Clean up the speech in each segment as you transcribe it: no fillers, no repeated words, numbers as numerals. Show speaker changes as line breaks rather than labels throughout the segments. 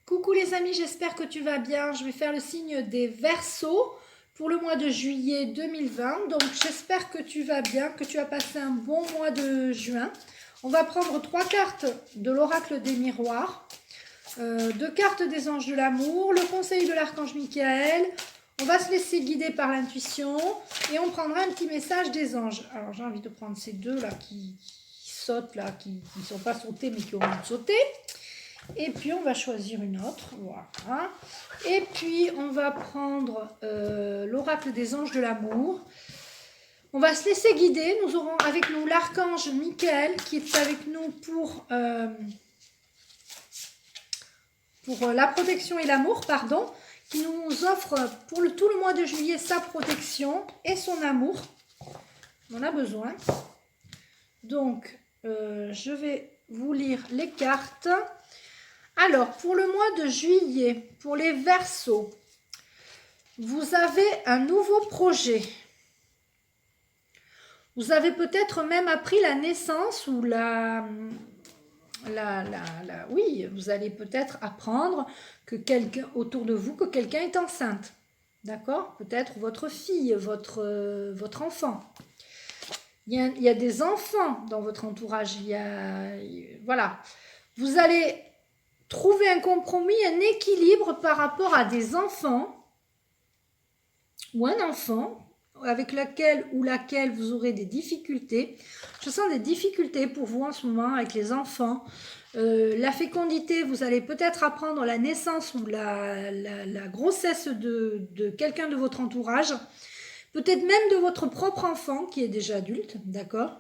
Coucou les amis, j'espère que tu vas bien. Je vais faire le signe des Verseaux pour le mois de juillet 2020. Donc j'espère que tu vas bien, que tu as passé un bon mois de juin. On va prendre 3 cartes de l'oracle des miroirs, 2 cartes des anges de l'amour, le conseil de l'archange Michael. On va se laisser guider par l'intuition et on prendra un petit message des anges. Alors j'ai envie de prendre ces deux là qui sautent là, qui ne sont pas sautés mais qui ont envie de sauter. Et puis on va choisir une autre, voilà. Et puis on va prendre l'oracle des anges de l'amour. On va se laisser guider. Nous aurons avec nous l'archange Michael qui est avec nous pour la protection et l'amour, pardon, qui nous offre pour tout le mois de juillet sa protection et son amour. On en a besoin. Donc je vais vous lire les cartes. Alors, pour le mois de juillet, pour les Verseaux, vous avez un nouveau projet. Vous avez peut-être même appris la naissance ou oui, vous allez peut-être apprendre que quelqu'un autour de vous, que quelqu'un est enceinte. D'accord? Peut-être votre fille, votre enfant. Il y a des enfants dans votre entourage. Voilà. Vous allez trouver un compromis, un équilibre par rapport à des enfants ou un enfant avec lequel ou laquelle vous aurez des difficultés. Je sens des difficultés pour vous en ce moment avec les enfants. La fécondité, vous allez peut-être apprendre la naissance ou la grossesse de quelqu'un de votre entourage. Peut-être même de votre propre enfant qui est déjà adulte, d'accord ?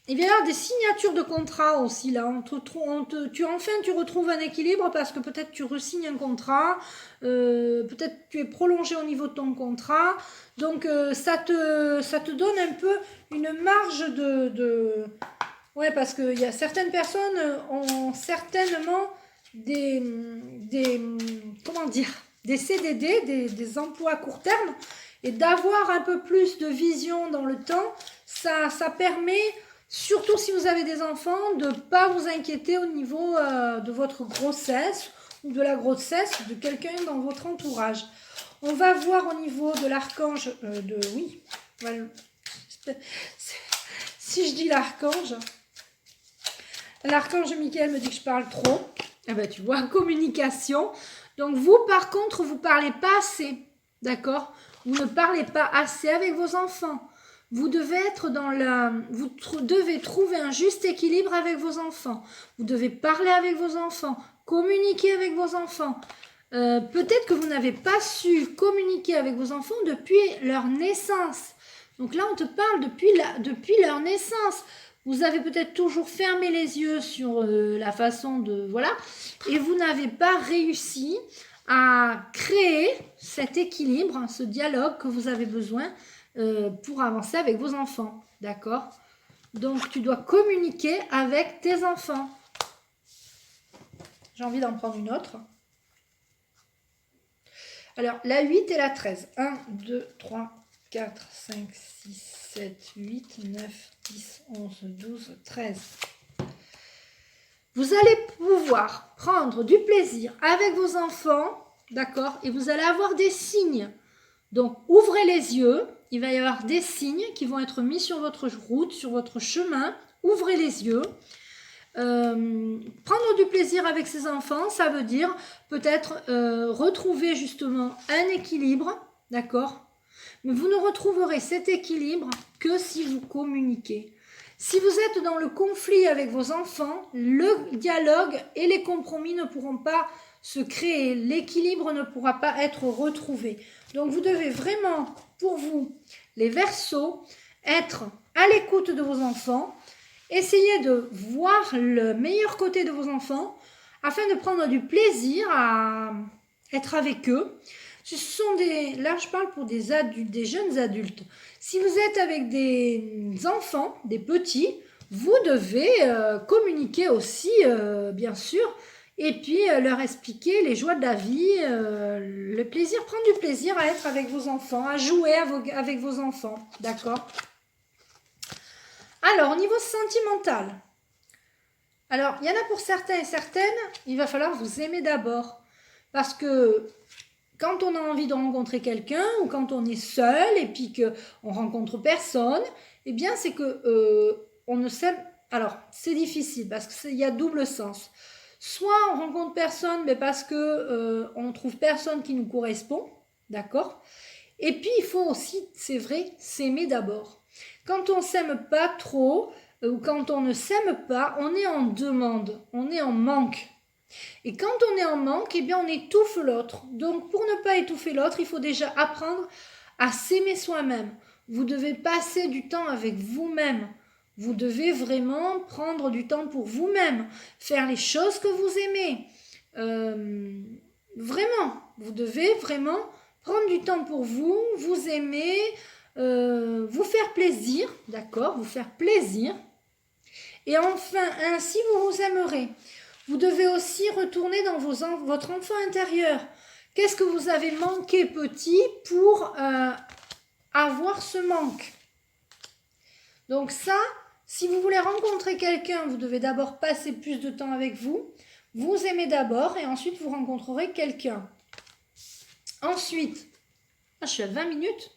Il va y avoir des signatures de contrat aussi là. Tu retrouves un équilibre parce que peut-être tu resignes un contrat, peut-être tu es prolongé au niveau de ton contrat. Donc ça te donne un peu une marge Ouais, parce que y a certaines personnes ont certainement comment dire, des CDD, des emplois à court terme. Et d'avoir un peu plus de vision dans le temps, ça permet... Surtout si vous avez des enfants, de ne pas vous inquiéter au niveau de votre grossesse ou de la grossesse de quelqu'un dans votre entourage. On va voir au niveau de l'archange Oui, voilà. Si je dis l'archange Michael me dit que je parle trop. Eh ben, tu vois, communication. Donc vous, par contre, vous ne parlez pas assez. D'accord? Vous ne parlez pas assez avec vos enfants. Vous devez être vous devez trouver un juste équilibre avec vos enfants. Vous devez parler avec vos enfants, communiquer avec vos enfants. Peut-être que vous n'avez pas su communiquer avec vos enfants depuis leur naissance. Donc là, on te parle depuis leur naissance. Vous avez peut-être toujours fermé les yeux sur la façon de... Voilà. Et vous n'avez pas réussi à créer cet équilibre, ce dialogue que vous avez besoin pour avancer avec vos enfants, d'accord? Donc, tu dois communiquer avec tes enfants. J'ai envie d'en prendre une autre. Alors, la 8 et la 13. 1, 2, 3, 4, 5, 6, 7, 8, 9, 10, 11, 12, 13. Vous allez pouvoir prendre du plaisir avec vos enfants, d'accord? Et vous allez avoir des signes. Donc, ouvrez les yeux. Il va y avoir des signes qui vont être mis sur votre route, sur votre chemin. Ouvrez les yeux. Prendre du plaisir avec ses enfants, ça veut dire peut-être retrouver justement un équilibre, d'accord? Mais vous ne retrouverez cet équilibre que si vous communiquez. Si vous êtes dans le conflit avec vos enfants, le dialogue et les compromis ne pourront pas se créer, l'équilibre ne pourra pas être retrouvé. Donc vous devez vraiment, pour vous, les Verseaux, être à l'écoute de vos enfants, essayez de voir le meilleur côté de vos enfants afin de prendre du plaisir à être avec eux. Là je parle pour des adultes, des jeunes adultes. Si vous êtes avec des enfants, des petits, vous devez communiquer aussi, bien sûr, et puis leur expliquer les joies de la vie, le plaisir, prendre du plaisir à être avec vos enfants, à jouer avec vos enfants, d'accord? Alors, au niveau sentimental, Alors, il y en a pour certains et certaines, il va falloir vous aimer d'abord. Parce que quand on a envie de rencontrer quelqu'un ou quand on est seul et puis qu'on rencontre personne, eh bien, c'est que on ne s'aime. Alors, c'est difficile parce qu'il y a double sens. Soit on rencontre personne, mais parce que on trouve personne qui nous correspond, d'accord? Et puis, il faut aussi, c'est vrai, s'aimer d'abord. Quand on s'aime pas trop, ou quand on ne s'aime pas, on est en demande, on est en manque. Et quand on est en manque, eh bien on étouffe l'autre. Donc pour ne pas étouffer l'autre, il faut déjà apprendre à s'aimer soi-même. Vous devez passer du temps avec vous-même. Vous devez vraiment prendre du temps pour vous-même, faire les choses que vous aimez. Vraiment, vous devez vraiment prendre du temps pour vous, vous aimer, vous faire plaisir, d'accord? Vous faire plaisir. Et enfin, ainsi vous vous aimerez. Vous devez aussi retourner dans votre enfant intérieur. Qu'est-ce que vous avez manqué petit pour avoir ce manque? Donc ça, si vous voulez rencontrer quelqu'un, vous devez d'abord passer plus de temps avec vous. Vous aimez d'abord et ensuite vous rencontrerez quelqu'un. Ensuite, je suis à 20 minutes.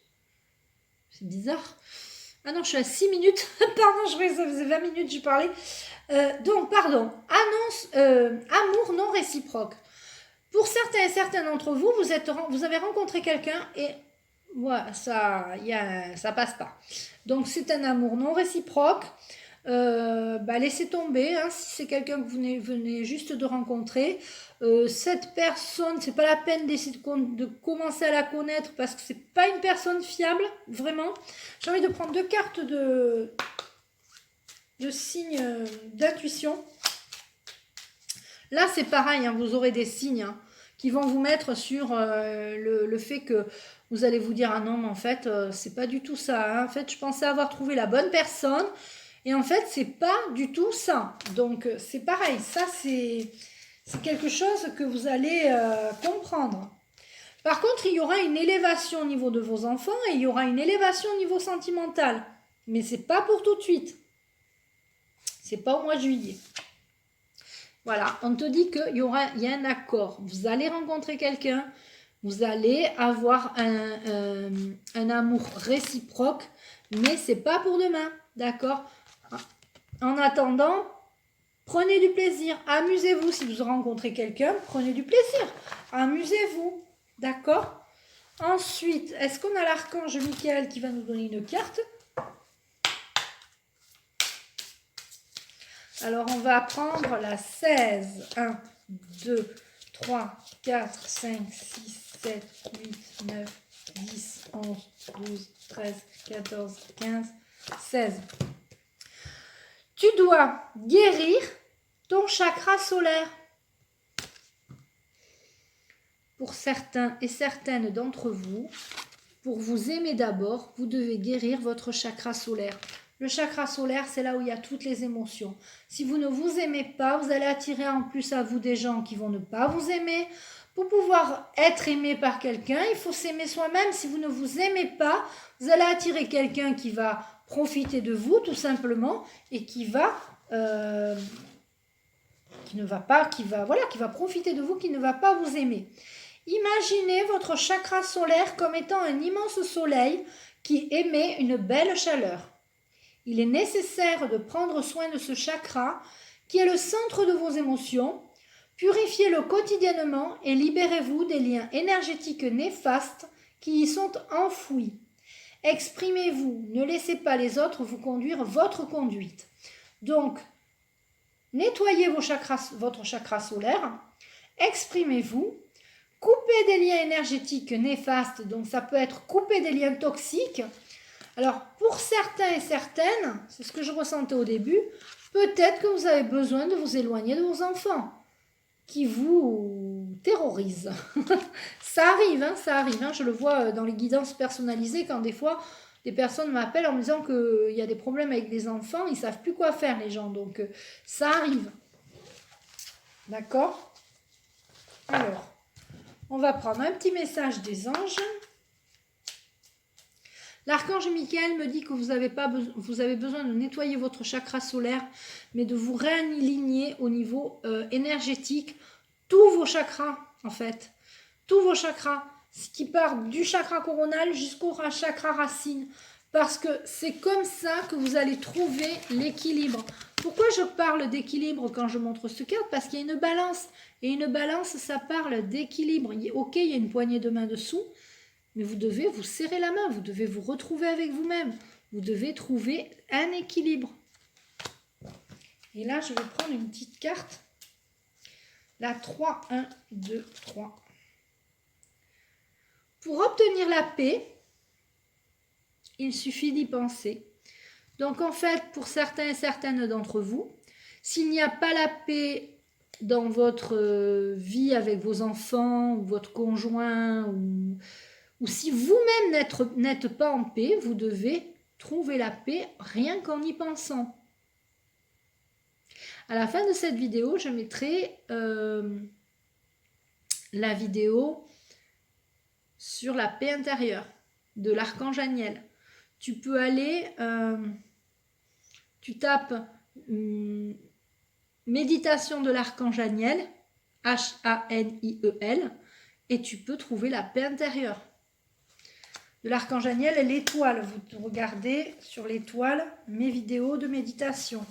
C'est bizarre. Ah non, je suis à 6 minutes. Pardon, je croyais que ça faisait 20 minutes que je parlais. Donc, pardon. Amour non réciproque. Pour certains et certaines d'entre vous, vous avez rencontré quelqu'un et ouais, ça passe pas. Donc, c'est un amour non réciproque. Laissez tomber, hein, si c'est quelqu'un que vous venez juste de rencontrer. Cette personne, c'est pas la peine d'essayer de commencer à la connaître parce que c'est pas une personne fiable, vraiment. J'ai envie de prendre 2 cartes de signes d'intuition. Là, c'est pareil, hein, vous aurez des signes qui vont vous mettre sur le fait que vous allez vous dire ah non, mais en fait, c'est pas du tout ça. Hein. En fait, je pensais avoir trouvé la bonne personne. Et en fait, c'est pas du tout ça. Donc, c'est pareil. Ça, c'est quelque chose que vous allez comprendre. Par contre, il y aura une élévation au niveau de vos enfants et il y aura une élévation au niveau sentimental. Mais c'est pas pour tout de suite. C'est pas au mois de juillet. Voilà, on te dit qu'il y a un accord. Vous allez rencontrer quelqu'un, vous allez avoir un amour réciproque, mais c'est pas pour demain, d'accord? En attendant, prenez du plaisir, amusez-vous. Si vous rencontrez quelqu'un, prenez du plaisir, amusez-vous, d'accord? Ensuite, est-ce qu'on a l'archange Michael qui va nous donner une carte? Alors, on va prendre la 16. 1, 2, 3, 4, 5, 6, 7, 8, 9, 10, 11, 12, 13, 14, 15, 16. Tu dois guérir ton chakra solaire. Pour certains et certaines d'entre vous, pour vous aimer d'abord, vous devez guérir votre chakra solaire. Le chakra solaire, c'est là où il y a toutes les émotions. Si vous ne vous aimez pas, vous allez attirer en plus à vous des gens qui vont ne pas vous aimer. Pour pouvoir être aimé par quelqu'un, il faut s'aimer soi-même. Si vous ne vous aimez pas, vous allez attirer quelqu'un qui va profiter de vous, tout simplement, et qui va profiter de vous, qui ne va pas vous aimer. Imaginez votre chakra solaire comme étant un immense soleil qui émet une belle chaleur. Il est nécessaire de prendre soin de ce chakra qui est le centre de vos émotions. Purifiez-le quotidiennement et libérez-vous des liens énergétiques néfastes qui y sont enfouis. Exprimez-vous, ne laissez pas les autres vous conduire votre conduite. Donc, nettoyez votre chakra solaire, exprimez-vous, coupez des liens énergétiques néfastes, donc ça peut être couper des liens toxiques. Alors, pour certains et certaines, c'est ce que je ressentais au début, peut-être que vous avez besoin de vous éloigner de vos enfants qui vous terrorisent. Ça arrive, je le vois dans les guidances personnalisées quand des fois des personnes m'appellent en me disant qu'il y a des problèmes avec les enfants, ils ne savent plus quoi faire les gens, donc ça arrive. D'accord? Alors, on va prendre un petit message des anges. L'archange Michael me dit que vous avez besoin de nettoyer votre chakra solaire, mais de vous réaligner au niveau énergétique, tous vos chakras en fait, tous vos chakras, ce qui part du chakra coronal jusqu'au chakra racine, parce que c'est comme ça que vous allez trouver l'équilibre. Pourquoi je parle d'équilibre quand je montre ce carte? Parce qu'il y a une balance, et une balance, ça parle d'équilibre. Ok, il y a une poignée de main dessous, mais vous devez vous serrer la main, vous devez vous retrouver avec vous-même, vous devez trouver un équilibre. Et là, je vais prendre une petite carte, la 3, 1, 2, 3. Pour obtenir la paix, il suffit d'y penser. Donc en fait, pour certains et certaines d'entre vous, s'il n'y a pas la paix dans votre vie avec vos enfants, ou votre conjoint, ou si vous-même n'êtes pas en paix, vous devez trouver la paix rien qu'en y pensant. À la fin de cette vidéo, je mettrai la vidéo sur la paix intérieure de l'archange Aniel. Tu peux aller, tu tapes méditation de l'archange Aniel, H-A-N-I-E-L, et tu peux trouver la paix intérieure. De l'archange Aniel, l'étoile. Vous regardez sur l'étoile mes vidéos de méditation.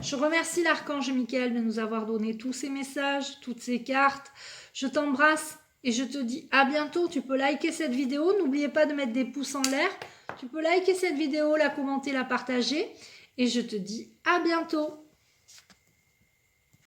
Je remercie l'archange Michael de nous avoir donné tous ces messages, toutes ces cartes. Je t'embrasse et je te dis à bientôt. Tu peux liker cette vidéo. N'oubliez pas de mettre des pouces en l'air. Tu peux liker cette vidéo, la commenter, la partager. Et je te dis à bientôt.